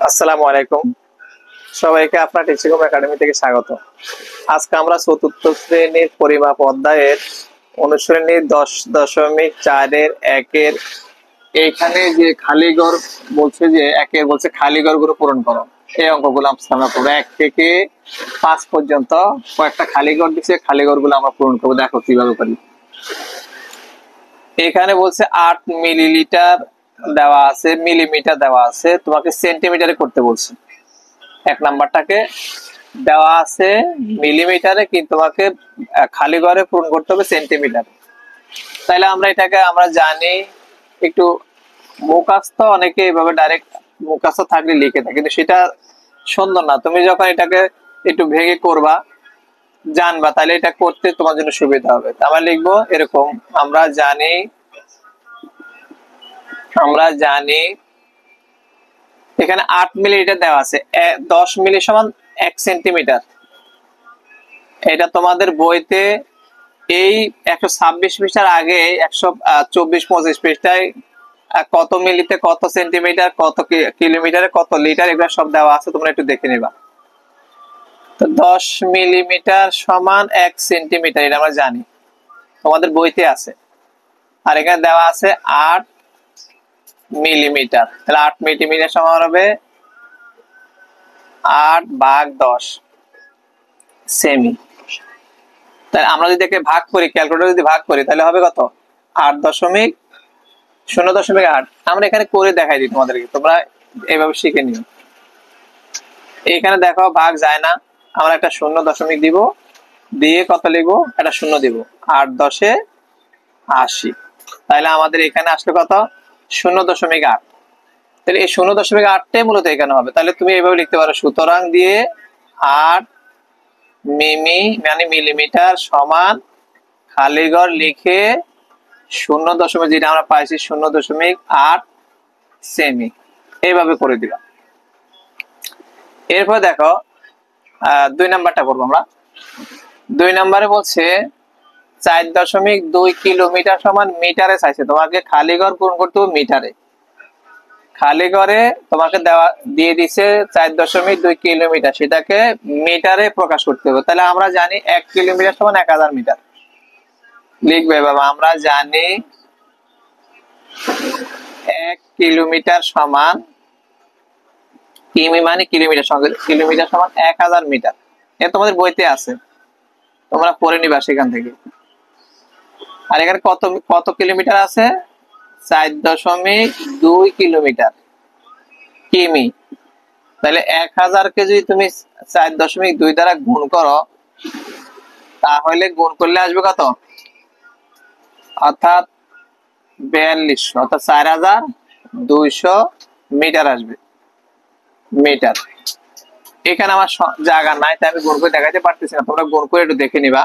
আসসালামু আলাইকুম, সবাইকে আপনার টিচিকম একাডেমি থেকে স্বাগত। আজকে আমরা চতুর্থ শ্রেণীর পরিমাপ অধ্যায়ের অনুশ্রেণী 10.4-1 এইখানে যে খালিঘর বলছে, যে একের বলছে খালিঘর গুলো পূরণ করো। এই অঙ্কগুলো আমরা করবো 1 থেকে 5 পর্যন্ত। কয়েকটা খালিঘর দিচ্ছে, খালিঘর গুলো আমরা পূরণ করবো। দেখো কিভাবে করি। এখানে বলছে 8 মিলিলিটার দেওয়া আছে, মিলিমিটার দেওয়া আছে, তোমাকে সেন্টিমিটারে করতে বলছে। এক নাম্বারটাকে দেওয়া আছে মিলিমিটারে, কিন্তু তোমাকে খালি ঘরে পূরণ করতে হবে সেন্টিমিটারে। তাহলে আমরা এটাকে আমরা জানি একটু মুখস্থ, অনেকে এইভাবে ডাইরেক্ট মুখস্থ থাকলে লিখে থাকে, কিন্তু সেটা সুন্দর না। তুমি যখন এটাকে একটু ভেঙে করবা, জানবা, তাহলে এটা করতে তোমার জন্য সুবিধা হবে। আমরা লিখবো এরকম, আমরা জানি এখানে 8 মিলিলিটার দেওয়া আছে, 10 মিলি সমান 1 সেন্টিমিটার। এটা তোমাদের বইতে এই 126 পৃষ্ঠার আগে 124-25 পৃষ্ঠায় কত মিলিতে কত সেন্টিমিটার, কত কিলোমিটারে কত লিটার, এগুলো সব দেওয়া আছে, তোমরা একটু দেখে নিবা। তো 10 মিলিমিটার সমান 1 সেন্টিমিটার, এটা আমরা জানি, তোমাদের বইতে আছে। আর এখানে দেওয়া আছে 8 মিলিমিটার, তাহলে 8 মিলিমিটার সমান হবে 8/10 সেমি। তাহলে আমরা যদি একে ভাগ করি, ক্যালকুলেটর যদি ভাগ করি, তাহলে হবে কত? 8.0.8। আমরা এখানে করে দেখাই দিই তোমাদেরকে, তোমরা এইভাবে শিখে নিও। এখানে দেখো ভাগ যায় না, আমরা একটা 0 দিব, দিয়ে কত লিখবো? একটা 0 দিব। 8×10=80। তাহলে আমাদের এখানে আসলে কত? 0.8। তাহলে এই 0.8টাই মূলত এখানে হবে। তাহলে তুমি এইভাবে লিখতে পারো, সুতরাং দিয়ে 8 মিমি মানে মিলিমিটার সমান খালিঘর লিখে 0. যেটা আমরা পাইছি 0.8 সেমি, এইভাবে করে দিবা। এরপর দেখো 2 নাম্বারটা করবো আমরা। 2 নাম্বারে বলছে 4.2 কিলোমিটার সমান মিটারে চাইছে। তোমাকে খালিঘর পূরণ করতে হবে মিটারে। খালিঘরে তোমাকে দিয়ে দিছে 4.2 কিলোমিটার, সেটাকে মিটারে প্রকাশ করতে হবে। তাহলে আমরা জানি 1 কিলোমিটার সমান 1000 মিটার। লিখবে বাবা, আমরা জানি 1 কিলোমিটার সমান, কিমি মানে কিলোমিটার, সঙ্গে কিলোমিটার সমান 1000 মিটার। এটা তোমাদের বইতে আছে, তোমরা পড়ে নিবা সেখান থেকে। আর এখানে কত কিলোমিটার আছে? 4.2 কিলোমিটার কিমি। তাহলে 1000কে যদি তুমি 4.2 দ্বারা গুণ করো, তাহলে গুণ করলে আসবে কত? অর্থাৎ 4200, অর্থাৎ 4200 মিটার আসবে। মিটার এখানে আমার জায়গা নাই, তাই আমি গুণ করে দেখাতে পারতেছি না, তোমরা গুণ করে একটু দেখে নিবা।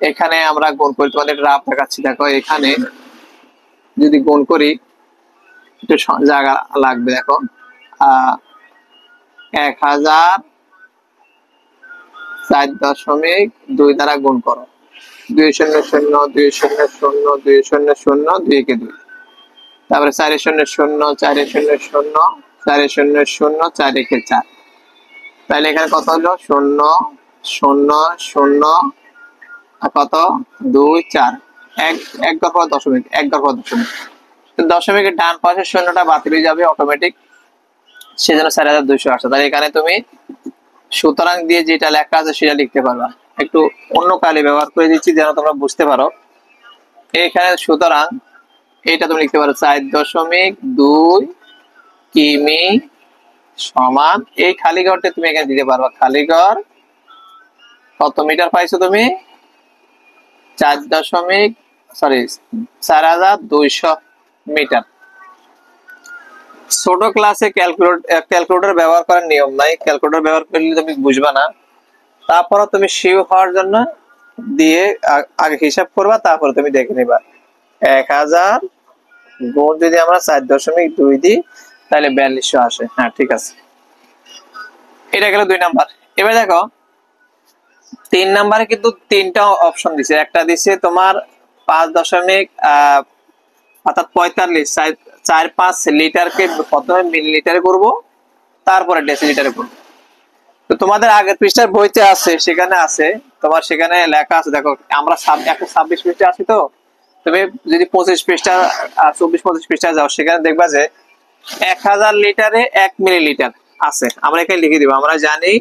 এখানে আমরা গুণ করি, তোমাদের রাফ দেখাচ্ছি। দেখো এখানে যদি গুণ করি, একটু জায়গা লাগবে। দেখো 1000 4.2 দ্বারা গুণ করো, 200 200 200 2 কে 2, তারপরে 400 400 400 4 কে 4। তাহলে এখানে কত হলো? 0 0 0 আর কত 2 4, এক ঘর পর দশমিক, এক ঘর পর দশমিক। দশমিকের ডান পাশে শূন্যটা বাতিল হয়ে যাবে অটোমেটিক, সেজন্য 4200 আসছে। তাহলে এখানে তুমি সুতরাং দিয়ে যেটা লেখা আছে সেটা লিখতে পারবা। একটু অন্য কালি ব্যবহার করে দিচ্ছি যেন তোমরা বুঝতে পারো। এখানে সুতরাং এটা তুমি লিখতে পারো 4.2 কিমি সমান, এই খালি ঘরটা তুমি এখানে দিতে পারবা। খালি ঘর কত মিটার পাইছো তুমি? 4200 মিটার। ছোট ক্লাসে ক্যালকুলেটর ব্যবহার করার নিয়ম নাই, ক্যালকুলেটর ব্যবহার করলে তুমি বুঝবা না। তারপর তুমি শিওর হওয়ার জন্য দিয়ে আগে হিসাব করবা, তারপরে তুমি দেখে নিবা। 1000 গুণ যদি আমরা 4.2 দিই, তাহলে 4200 আসে। হ্যাঁ, ঠিক আছে, এটা গেল 2 নাম্বার। এবার দেখো 3 নাম্বারে কিন্তু 3টা অপশন দিছে। একটা দিছে তোমার 5.5 অর্থাৎ 45 4-5 লিটারকে প্রথমে মিলিলিটারে করব, তারপরে ডেসিলিটারে করব। তো তোমাদের আগের পৃষ্ঠার বইতে আছে, সেখানে আছে, তোমার সেখানে লেখা আছে। দেখো আমরা 126 পৃষ্ঠা আছি, তো তুমি যদি 25 পৃষ্ঠা 24-25 পৃষ্ঠা যাও, সেখানে দেখবা যে 1000 লিটারে 1 মিলিলিটার আছে। আমরা এখানে লিখে দিব। আমরা জানি,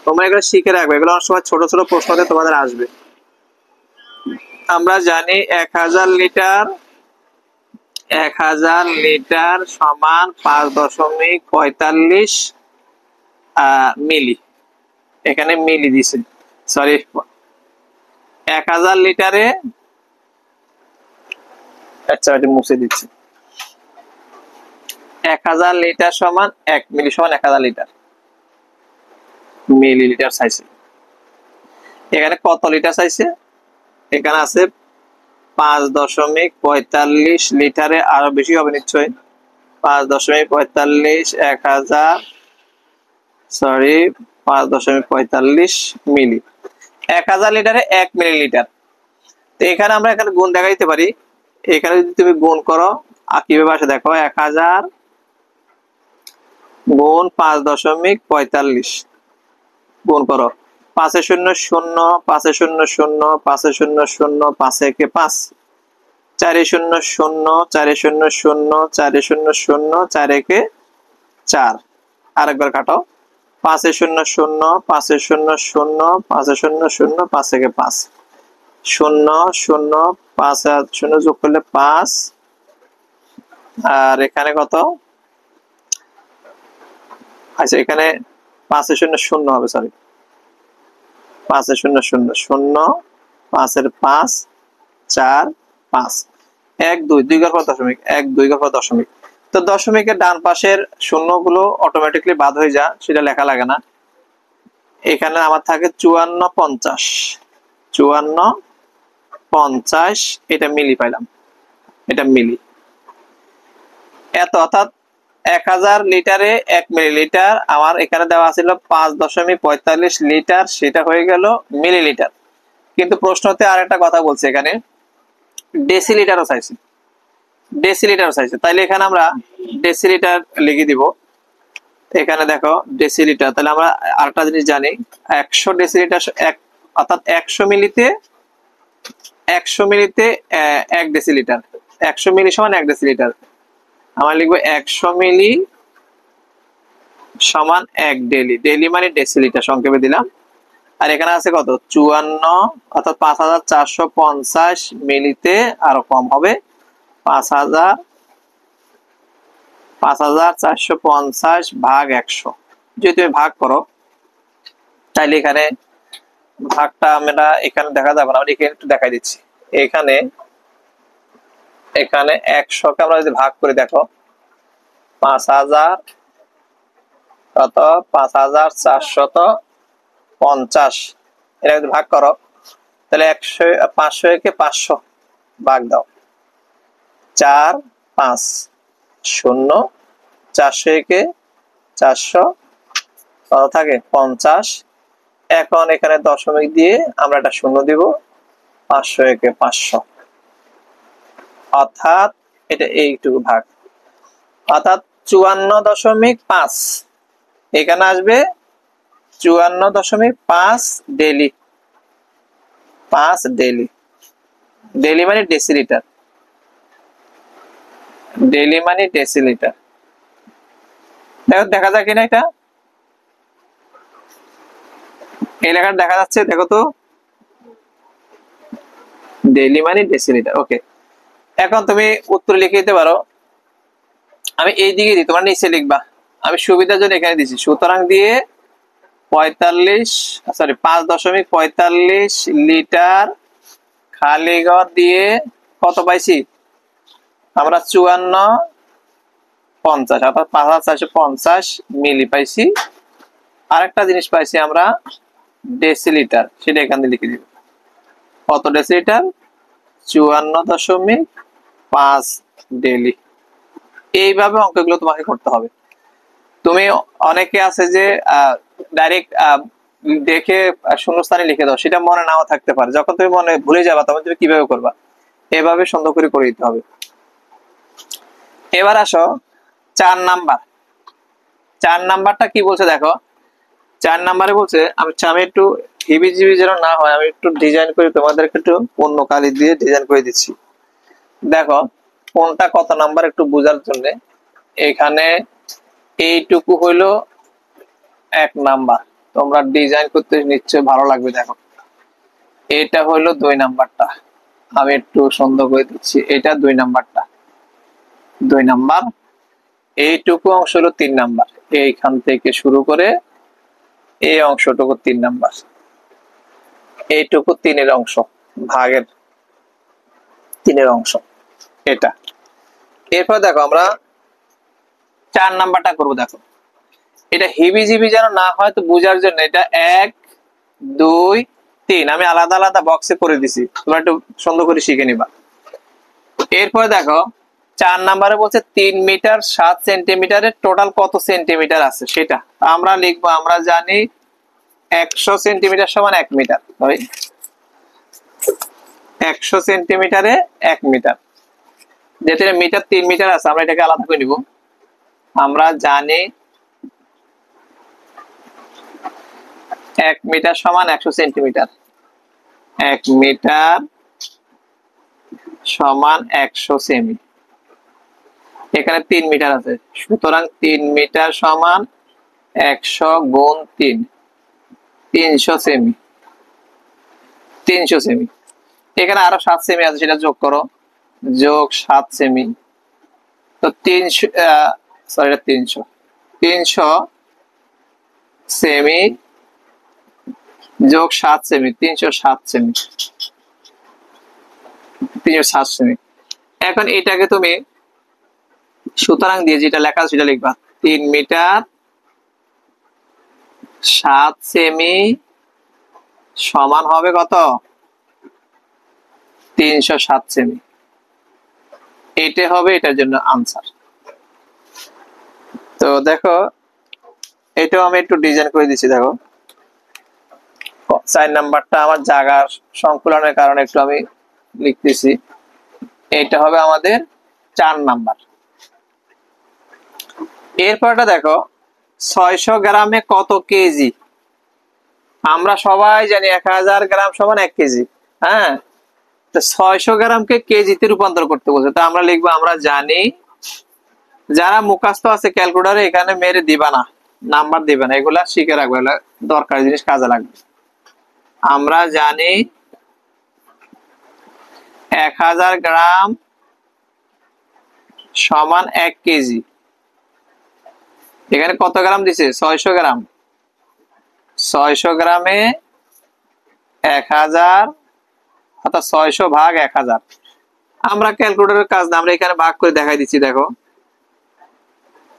তোমরা এগুলো শিখে রাখবে, এগুলো অনেক সময় ছোট ছোট প্রশ্নতে তোমাদের আসবে। আমরা জানি 1000 লিটার সমান 5.45 মিলি। এখানে মিলি দিছে, সরি, 1000 লিটারে, আচ্ছা এটা মুছে দিচ্ছি। 1000 লিটার সমান 1 মিলি সমান 1000 লিটার মিলিলিটার চাইছে। এখানে কত লিটার চাইছে? এখানে আছে 5.45 লিটারে, আরো বেশি হবে নিশ্চয়ই। 5.45 1000, সরি 5.45 মিলি। 1000 লিটারে 1 মিলিলিটার। তো এখানে আমরা এখানে গুণ দেখা দিতে পারি। এখানে যদি তুমি গুণ করো, কিভাবে আসে দেখো, 1000 গুণ 5.45 গুণ করো। 5 এ 0 0, 5 এ 0 0, 5 এ 0 0, 5 একে 5, 4 এ 0 0, 4 এ 0 0, 4 এ 0 0, 4 একে 4। আরেকবার কাটো। 5 এ 0 0, 5 এ 0 0, 5 এ 0 0, 5 একে 5, 0 0, 5 আর 0 যোগ করলে 5, আর এখানে কত? আচ্ছা এখানে 5 এ 0 0 হবে, সরি 5 এ 0 0 0, 5 এর 5, 4 5, 1 2 2 ঘর পর দশমিক, 1 2 ঘর পর দশমিক। তো দশমিকের ডান পাশের শূন্যগুলো অটোমেটিক্যালি বাদ হয়ে যায়, সেটা লেখা লাগে না। এখানে আমার থাকে 54 50, 54 50, এটা মিলি পাইলাম, এটা মিলি। এত, অর্থাৎ 1000 লিটারে 1 মিলিলিটার। আমার এখানে দেওয়া ছিল 5.45 লিটার, সেটা হয়ে গেল মিলিলিটার। কিন্তু প্রশ্নতে আরেকটা কথা বলছে, এখানে ডেসিলিটারও চাইছে, তাইলে এখানে আমরা ডেসিলিটার লিখে দিব। এখানে দেখো ডেসিলিটার, তাহলে আমরা আরেকটা জিনিস জানি, 100 ডেসিলিটার অর্থাৎ 100 মিলিতে 1 ডেসিলিটার, 100 মিলি সমান 1 ডেসিলিটার। আমরা লিখবো 100 মিলি সমান 1 ডেলি, ডেলি মানে ডেসিলিটার সংক্ষেপে দিলাম। আর এখানে আছে কত? 54, অর্থাৎ 5450 মিলিতে আরো কম হবে, 5450 ভাগ 100। যদি তুমি ভাগ করো, তাইলে এখানে ভাগটা আমরা এখানে দেখা যাবে না, আমরা এখানে একটু দেখাই দিচ্ছি। এখানে 100 কে আমরা যদি ভাগ করে দেখো, 5000 কত? 5450, এটা যদি ভাগ করো, তাহলে 500 একে 500 ভাগ দাও, 4 5 0, 400 একে 400 কত থাকে? 50। এখন এখানে দশমিক দিয়ে আমরা একটা শূন্য দিব, 500 একে 500, অর্থাৎ এটা এইটুকু ভাগ, অর্থাৎ 54.5। এখানে আসবে 54.5 ডেলি, 5 ডেলি, ডেলি মানে ডেসিলিটার, ডেলি মানে ডেসিলিটার। দেখো দেখা যায় কিনা, এটা এই লেখাটা দেখা যাচ্ছে, দেখো তো, ডেলি মানে ডেসিলিটার। ওকে, এখন তুমি উত্তর লিখে দিতে পারো। আমি এই দিকে দিই, তোমরা নিচে লিখবা, আমি সুবিধার জন্য এখানে দিচ্ছি। সুতরাং দিয়ে 5.45 লিটার খালি ঘর দিয়ে কত পাইছি আমরা? 5450, অর্থাৎ 5450 মিলি পাইছি। আরেকটা জিনিস পাইছি আমরা, ডেসিলিটার, সেটা এখানে লিখে দিব। কত ডেসিলিটার? 54.5 ডেলি। এইভাবে অঙ্কগুলো তোমাকে করতে হবে। তুমি অনেকে আছে যে ডাইরেক্ট দেখে শূন্যস্থানে লিখে দাও, সেটা মনে নাও থাকতে পারে। যখন তুমি মনে ভুলে যাবা, তখন তুমি কিভাবে করবা? এভাবে সুন্দর করে করে দিতে হবে। এবার আসো 4 নাম্বার। 4 নাম্বারটা কি বলছে দেখো, 4 নাম্বারে বলছে, আমি একটু হিবিজিবি যেন না হয়, আমি একটু ডিজাইন করে তোমাদেরকে একটু অন্য কালি দিয়ে ডিজাইন করে দিচ্ছি। দেখো কোনটা কত নাম্বার একটু বোঝার জন্য, এখানে এইটুকু হইলো 1 নাম্বার, তোমরা ডিজাইন করতে নিশ্চয়ই ভালো লাগবে। দেখো এটা হইলো 2 নাম্বারটা, আমি একটু সুন্দর করে দিচ্ছি, এটা 2 নাম্বারটা, 2 নাম্বার। এইটুকু অংশ হলো 3 নাম্বার, এইখান থেকে শুরু করে এই অংশটুকু 3 নাম্বার, এইটুকু 3-এর অংশ, ভাগের 3-এর অংশ এটা। এরপর দেখো আমরা 4 নাম্বারটা করবো। দেখো এটা হিবিজিবি যেন না হয় তো বোঝার জন্য এটা 1 2 3 আমি আলাদা আলাদা বক্সে করে দিছি, তোমরা একটু সুন্দর করে শিখে নিবা। এরপর দেখো 4 নাম্বারে বলছে 3 মিটার 7 সেন্টিমিটারের টোটাল কত সেন্টিমিটার আছে সেটা আমরা লিখবো। আমরা জানি 100 সেন্টিমিটার সমান 1 মিটার, 100 সেন্টিমিটারে 1 মিটার, যেটা মিটার 3 মিটার আছে, আমরা এটাকে আলাদা করে নিব। আমরা জানি 1 মিটার সমান 100 সেন্টিমিটার, 1 মিটার সমান 100 সেমি। এখানে 3 মিটার আছে, সুতরাং 3 মিটার সমান 100 গুণ 3, 300 সেমি, 300 সেমি। এখানে আরো 7 সেমি আছে, সেটা যোগ করো, যোগ 7 সেমি, তো 300 সরি এটা 300 সেমি যোগ 7 সেমি, 307 সেমি, 307 সেমি। এখন এটাকে তুমি সুতরাং দিয়ে যেটা লেখা আছে সেটা লিখবা, 3 মিটার 7 সেমি সমান হবে কত, 307 সেমি। এটা হবে এটার জন্য আনসার। তো দেখো এটাও আমি একটু ডিজাইন করে দিচ্ছি। দেখো 4 নাম্বারটা আমার জায়গার সংকুলনের কারণে একটু আমি লিখতেছি, এটা হবে আমাদের 4 নাম্বার। এরপরটা দেখো 600 গ্রামে কত কেজি। আমরা সবাই জানি 1000 গ্রাম সমান 1 কেজি। হ্যাঁ, তো 600 গ্রামকে কেজিতে রূপান্তর করতে বলছে, তা আমরা লিখবো, আমরা জানি, যারা মুখস্থ আছে ক্যালকুলেটরে এখানে মেরে দিবা না, নাম্বার দিবে না, এগুলা শিখে রাখবে, এগুলা দরকারি জিনিস, কাজে লাগবে। আমরা জানি 1000 গ্রাম সমান 1 কেজি। এখানে কত গ্রাম দিছে, 600 গ্রাম, 600 গ্রামে 1000 অর্থাৎ 600 ভাগ 1000। আমরা ক্যালকুলেটরের কাজ না, আমরা এখানে ভাগ করে দেখাই দিচ্ছি। দেখো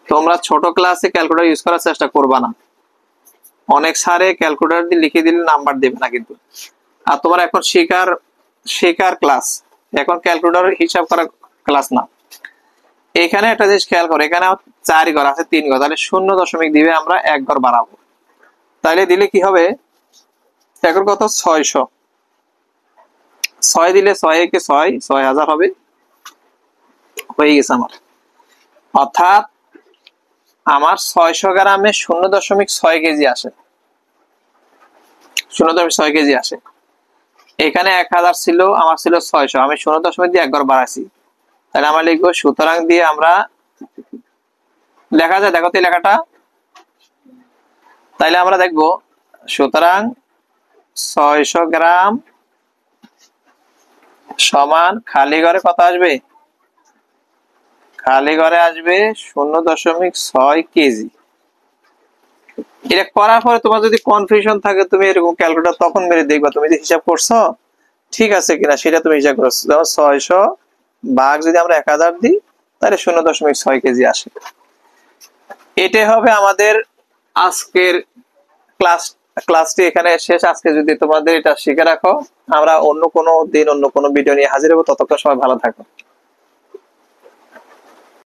তোমরা ছোট ক্লাসে ক্যালকুলেটর ইউজ করার চেষ্টা করবা না, অনেক সারে ক্যালকুলেটর দিয়ে লিখে দিলে নাম্বার দেবে না কিন্তু। আর তোমার এখন শেখার ক্লাস, এখন ক্যালকুলেটর হিসাব করার ক্লাস না। এখানে একটা জিনিস খেয়াল করো, এখানে 4 ঘর আছে, 3 ঘর, তাহলে 0 দিবে, আমরা 1 ঘর বাড়াবো, তাহলে দিলে কি হবে, এখন কত, 600, 6 দিলে 6 একে 6, 6000 হবে, হয়ে গেছে আমার। অর্থাৎ আমার 600 গ্রামে 0.6 কেজি আসে, 0.6 কেজি আসে। এখানে 1000 ছিল, আমার ছিল 600, আমি 0 দিয়ে 1 ঘর বাড়াইছি, তাহলে আমরা লিখবো, সুতরাং দিয়ে আমরা লেখা যায়। দেখো তো লেখাটা, তাইলে আমরা দেখবো, সুতরাং 600 গ্রাম সমান খালি ঘরে কত আসবে, খালি ঘরে আসবে 0.6 কেজি। এটা করার পরে তোমার যদি কনফিউশন থাকে, তুমি এরকম ক্যালকুলেটর তখন মেরে দেখবা, তুমি যে হিসাব করছো ঠিক আছে কিনা সেটা তুমি হিসাব করছো। যেমন 600 ভাগ যদি আমরা 1000 দিই, তাহলে 0.6 কেজি আসে। এটাই হবে আমাদের আজকের ক্লাসটি এখানে শেষ। আজকে যদি তোমাদের এটা শিখে রাখো, আমরা অন্য কোনো দিন অন্য কোনো ভিডিও নিয়ে হাজির হবো। ততক্ষণ সবাই ভালো থাকো।